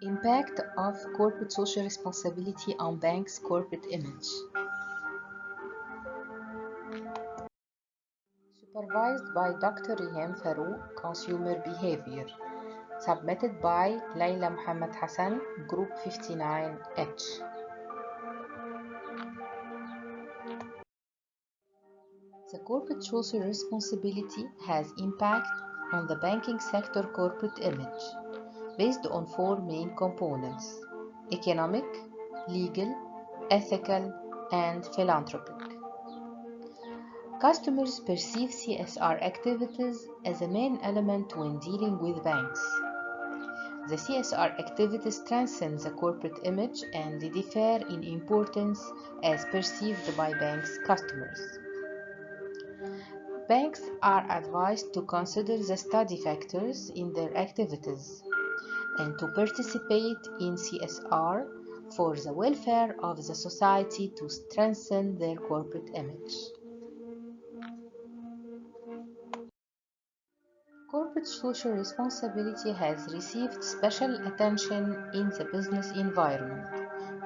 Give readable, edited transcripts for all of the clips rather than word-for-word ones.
Impact of corporate social responsibility on banks' corporate image. Supervised by Dr. Riham Farouk, Consumer Behavior. Submitted by Lila Mohamed Hassan, Group 59H. The corporate social responsibility has impact on the banking sector corporate image, based on four main components: economic, legal, ethical, and philanthropic. Customers perceive CSR activities as a main element when dealing with banks. The CSR activities strengthen the corporate image and they differ in importance as perceived by banks' customers. Banks are advised to consider the study factors in their activities and to participate in CSR for the welfare of the society to strengthen their corporate image. Corporate social responsibility has received special attention in the business environment.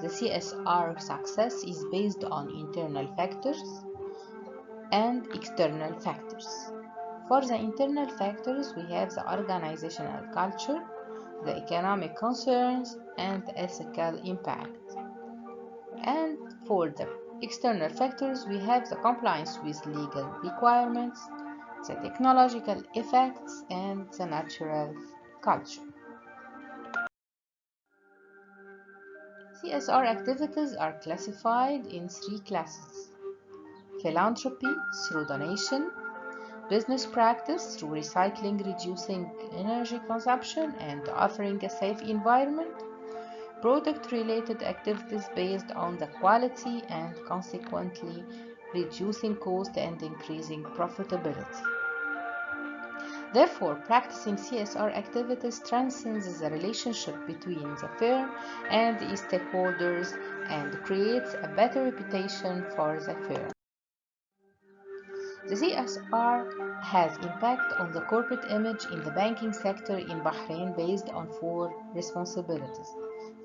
The CSR success is based on internal factors and external factors. For the internal factors, we have the organizational culture, the economic concerns, and the ethical impact. And for the external factors, we have the compliance with legal requirements, the technological effects, and the natural culture. CSR activities are classified in three classes: philanthropy through donation, business practice through recycling, reducing energy consumption, and offering a safe environment, product-related activities based on the quality and consequently reducing cost and increasing profitability. Therefore, practicing CSR activities strengthens the relationship between the firm and its stakeholders and creates a better reputation for the firm. The CSR has impact on the corporate image in the banking sector in Bahrain based on four responsibilities.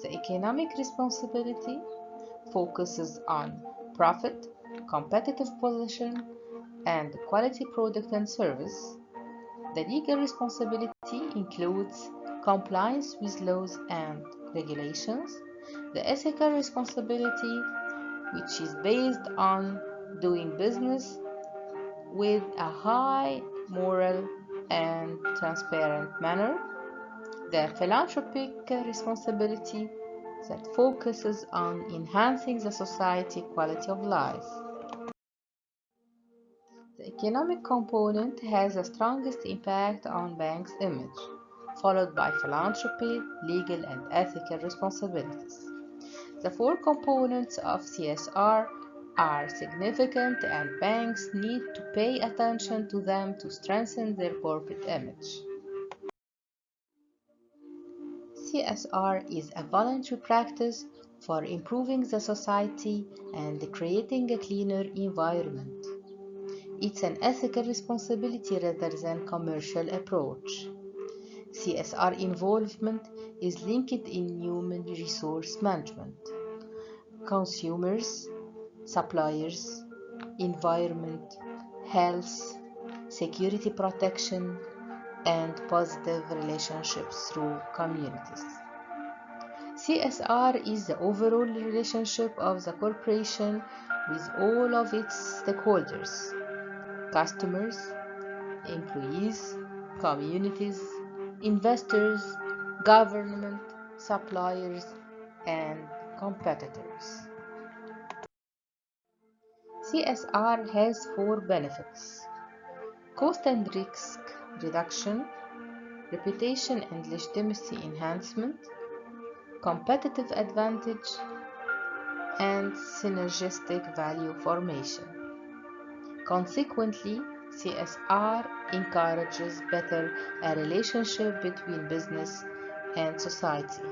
The economic responsibility focuses on profit, competitive position, and quality product and service. The legal responsibility includes compliance with laws and regulations. The ethical responsibility, which is based on doing business with a high moral and transparent manner. The philanthropic responsibility that focuses on enhancing the society quality of life. The economic component has the strongest impact on banks' image, followed by philanthropy, legal and ethical responsibilities. The four components of CSR are significant and banks need to pay attention to them to strengthen their corporate image. CSR is a voluntary practice for improving the society and creating a cleaner environment. It's an ethical responsibility rather than commercial approach. CSR involvement is linked in human resource management, consumers, suppliers, environment, health, security protection, and positive relationships through communities. CSR is the overall relationship of the corporation with all of its stakeholders: customers, employees, communities, investors, government, suppliers, and competitors. CSR has four benefits: cost and risk reduction, reputation and legitimacy enhancement, competitive advantage, and synergistic value formation. Consequently, CSR encourages better a relationship between business and society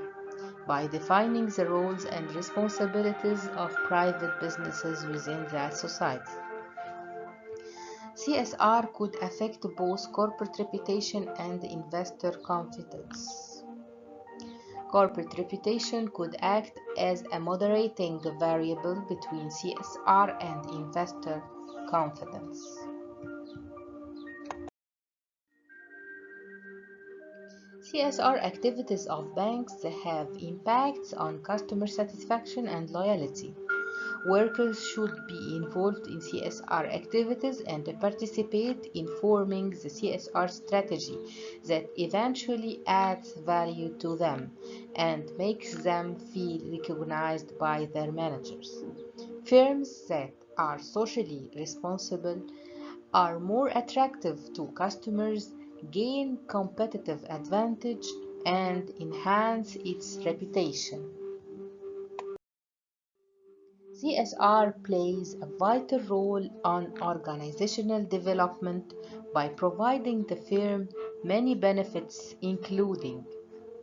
by defining the roles and responsibilities of private businesses within that society. CSR could affect both corporate reputation and investor confidence. Corporate reputation could act as a moderating variable between CSR and investor confidence. CSR activities of banks have impacts on customer satisfaction and loyalty. Workers should be involved in CSR activities and participate in forming the CSR strategy that eventually adds value to them and makes them feel recognized by their managers. Firms that are socially responsible are more attractive to customers, gain competitive advantage, and enhance its reputation. CSR plays a vital role on organizational development by providing the firm many benefits including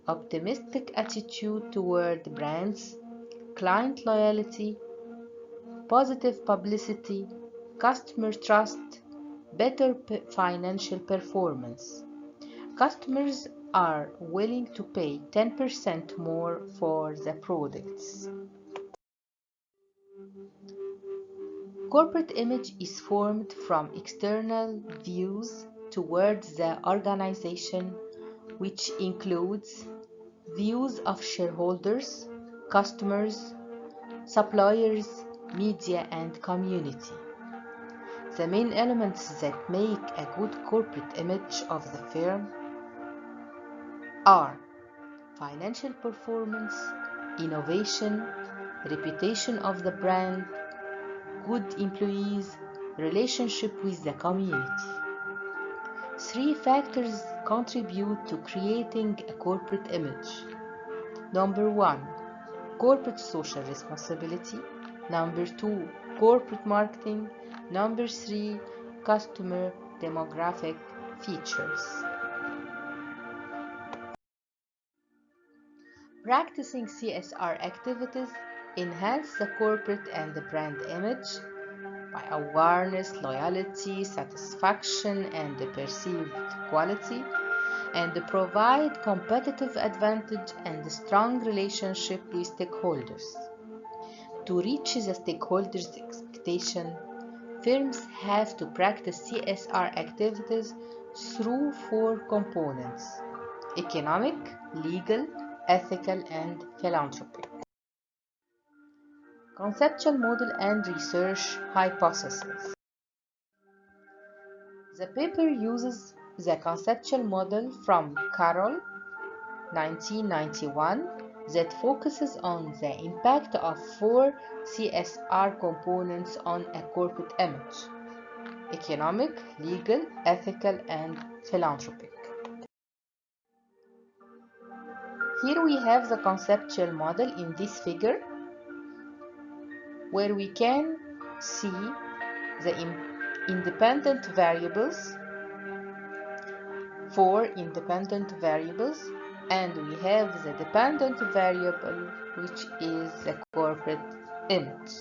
optimistic attitude toward brands, client loyalty, positive publicity, customer trust, better financial performance. Customers are willing to pay 10% more for the products. Corporate image is formed from external views towards the organization, which includes views of shareholders, customers, suppliers, media, and community. The main elements that make a good corporate image of the firm are financial performance, innovation, reputation of the brand, good employees, relationship with the community. Three factors contribute to creating a corporate image. Number one, corporate social responsibility. Number two, corporate marketing. Number three, customer demographic features. Practicing CSR activities enhance the corporate and the brand image by awareness, loyalty, satisfaction, and the perceived quality, and provide competitive advantage and strong relationship with stakeholders. To reach the stakeholders' expectation, firms have to practice CSR activities through four components: economic, legal, ethical, and philanthropic. Conceptual model and research hypothesis. The paper uses the conceptual model from Carroll, 1991, that focuses on the impact of four CSR components on a corporate image: economic, legal, ethical, and philanthropic. Here we have the conceptual model in this figure, where we can see the independent variables, four independent variables, and we have the dependent variable, which is the corporate image.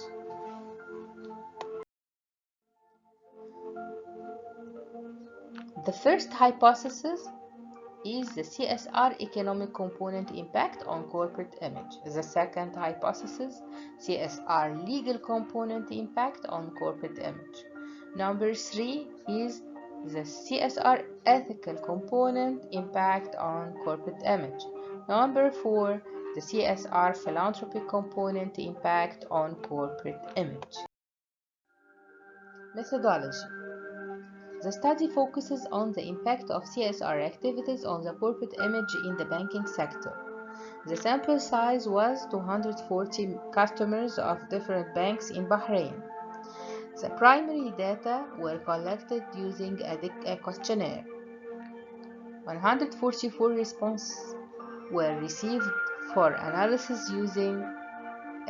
The first hypothesis is the CSR economic component impact on corporate image. The second hypothesis, CSR legal component impact on corporate image. Number three is the CSR ethical component impact on corporate image. Number four, the CSR philanthropic component impact on corporate image. Methodology. The study focuses on the impact of CSR activities on the corporate image in the banking sector. The sample size was 240 customers of different banks in Bahrain. The primary data were collected using a questionnaire. 144 responses were received for analysis using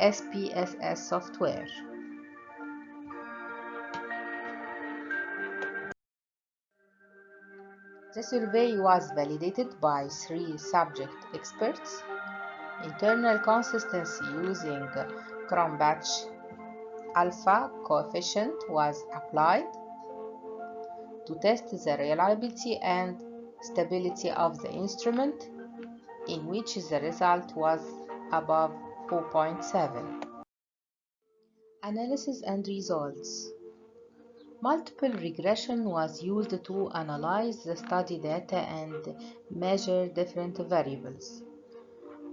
SPSS software. The survey was validated by three subject experts. Internal consistency using Cronbach alpha coefficient was applied to test the reliability and stability of the instrument, in which the result was above 4.7. Analysis and results. Multiple regression was used to analyze the study data and measure different variables.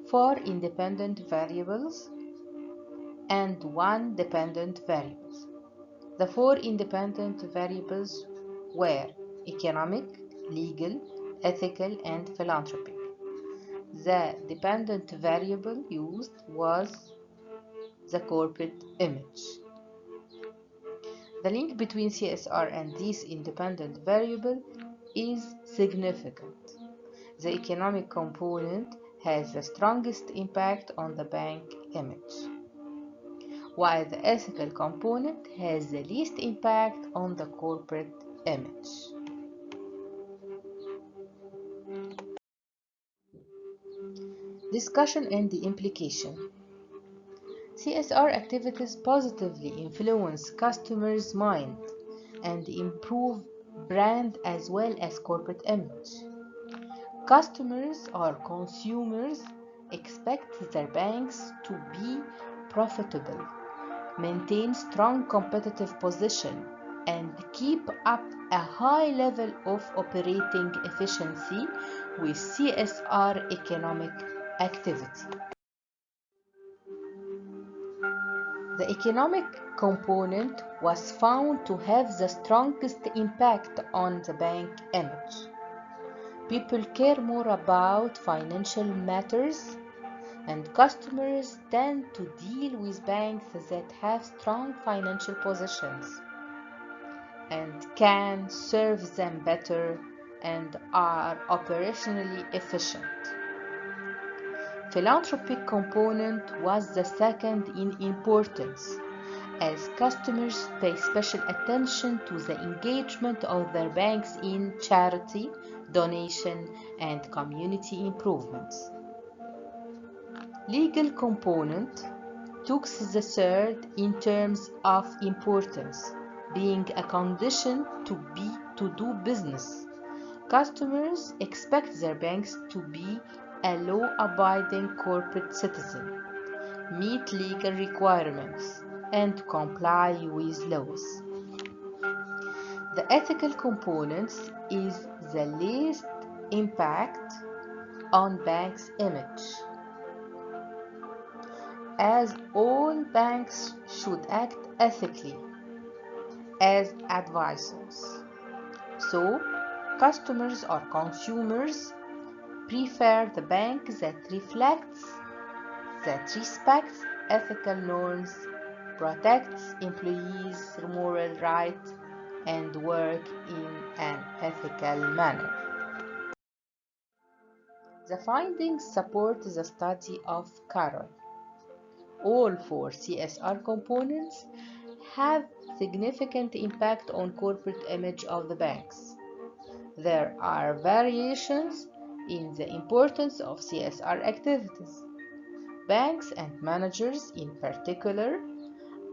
4 independent variables and 1 dependent variable. The 4 independent variables were economic, legal, ethical, and philanthropic. The dependent variable used was the corporate image. The link between CSR and this independent variable is significant. The economic component has the strongest impact on the bank image, while the ethical component has the least impact on the corporate image. Discussion and the implication. CSR activities positively influence customers' mind and improve brand as well as corporate image. Customers or consumers expect their banks to be profitable, maintain strong competitive position, and keep up a high level of operating efficiency with CSR economic activity. The economic component was found to have the strongest impact on the bank image. People care more about financial matters, and customers tend to deal with banks that have strong financial positions and can serve them better and are operationally efficient. Philanthropic component was the second in importance, as customers pay special attention to the engagement of their banks in charity, donation, and community improvements. Legal component took the third in terms of importance, being a condition to do business. Customers expect their banks to be a law-abiding corporate citizen, meet legal requirements, and comply with laws. The ethical components is the least impact on banks' image, as all banks should act ethically as advisors. So, customers or consumers prefer the bank that respects ethical norms, protects employees' moral rights, and work in an ethical manner. The findings support the study of Carroll. All 4 CSR components have significant impact on corporate image of the banks. There are variations in the importance of CSR activities. Banks and managers in particular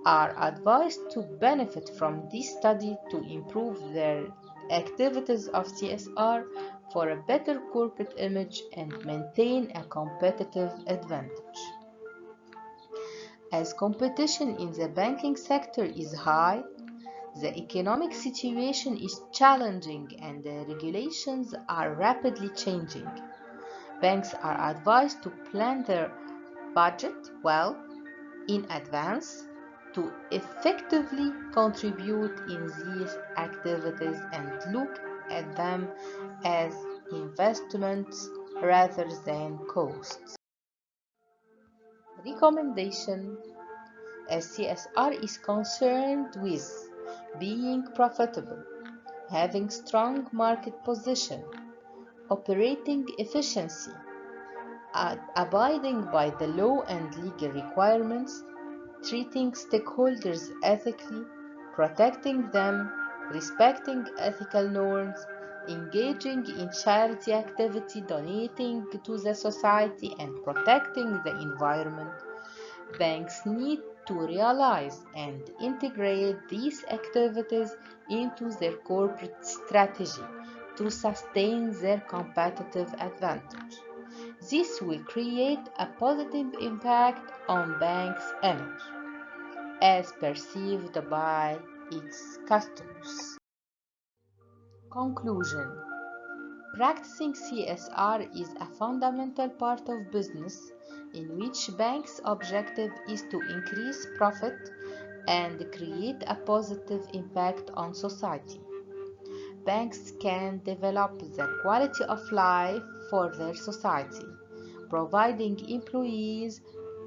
are advised to benefit from this study to improve their activities of CSR for a better corporate image and maintain a competitive advantage. As competition in the banking sector is high, the economic situation is challenging and the regulations are rapidly changing. Banks are advised to plan their budget well in advance to effectively contribute in these activities and look at them as investments rather than costs. Recommendation: as CSR is concerned with being profitable, having strong market position, operating efficiency, abiding by the law and legal requirements, treating stakeholders ethically, protecting them, respecting ethical norms, engaging in charity activity, donating to the society, and protecting the environment, banks need to realize and integrate these activities into their corporate strategy to sustain their competitive advantage. This will create a positive impact on bank's image as perceived by its customers. Conclusion: practicing CSR is a fundamental part of business in which banks' objective is to increase profit and create a positive impact on society. Banks can develop the quality of life for their society, providing employees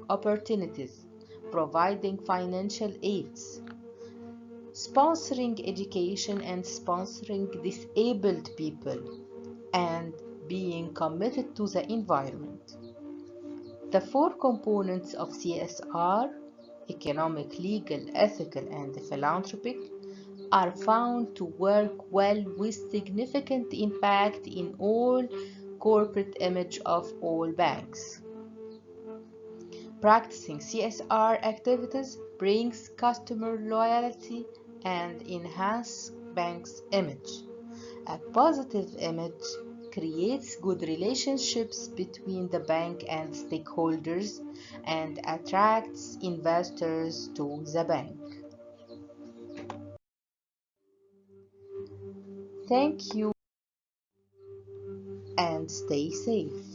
opportunities, providing financial aids, sponsoring education and sponsoring disabled people, and being committed to the environment. The four components of CSR, economic, legal, ethical, and philanthropic, are found to work well with significant impact in all corporate image of all banks. Practicing CSR activities brings customer loyalty and enhances bank's image. A positive image creates good relationships between the bank and stakeholders and attracts investors to the bank. Thank you and stay safe.